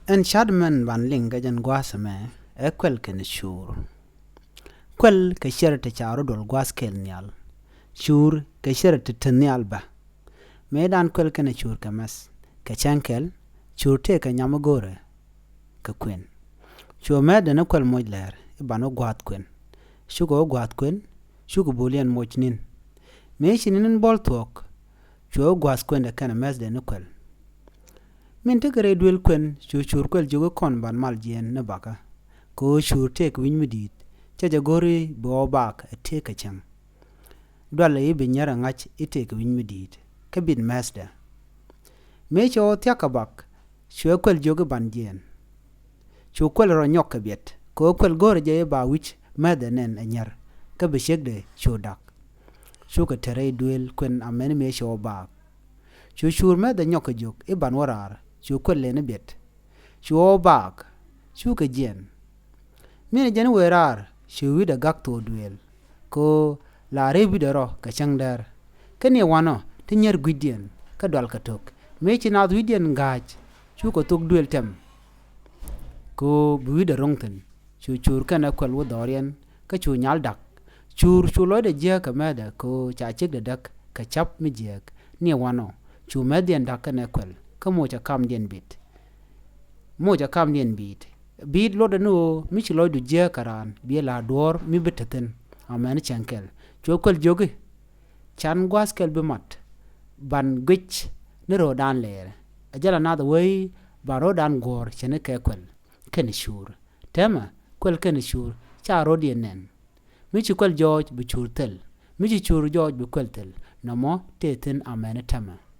En shadman van linga jan gwasame ekwel ken shur. Kwel ke shere te charo dol gwas kel nyal. Shur ke shere te tenyal ba. Medan kwel ken shur kamas. Ke chankel shur te ke nyamagore ke kwen. Shur mede ne kwel mojler ibano gwat kwen. Shugo gwat kwen, shugo bulien mojnin. Meishinin bol tuok. Shur gwas kwen de ken mes de ne kwel. Min te gare duel kwen shur kwel jogo kon ban mal jien ne baka. Ko shur tek winy midit. Chaja gori bo bak tek a chang. Dwala ibe nyara ngach itek winy midit. Kabin mesda. Mecho tiaka bak. Shur kwel jogo ban jien. Shur kwel ro nyok kabiet. Ko kwel gore jaye ba wich meda nen a nyar. Kabe shekde shur dak. Shur ka tere duel kwen amene mecho bak. Shur meda nyok jok iban warar. Shur kwel lene biet. Shur bak. Shur ka jien. Mine jene werar. Shur wida gak to duel. Ko la re wida ro ka chang dar. Kani wano te nyer gwidien ka dwal ka tok. Mechi na gwidien ngaj. Shur ka tok duel tem. Ko wida rongten. Shur kana kwel wadorien ka shur nyal dak. Shur loida jia ka meda ko cha chik da dak ka chap mi jiak. Ni wano. Shur medien dak ka ne kwel. Ka mocha kam dien bit. Mocha kam dien bit. Bit loda no michi loidu jia karan. Bia la door mi bitaten. Amene chankel. Shur kwel jogi. Chan gwas kel bimat. Ban gwich ni rodan leere. Ajala nada way ban rodan gor chene ke kwel. Kene shur. Tema kwel kene shur. Cha rodien nen. Michi kwel George bi chur tel. Michi chur George bi kwel tel. Namo teten amene tema.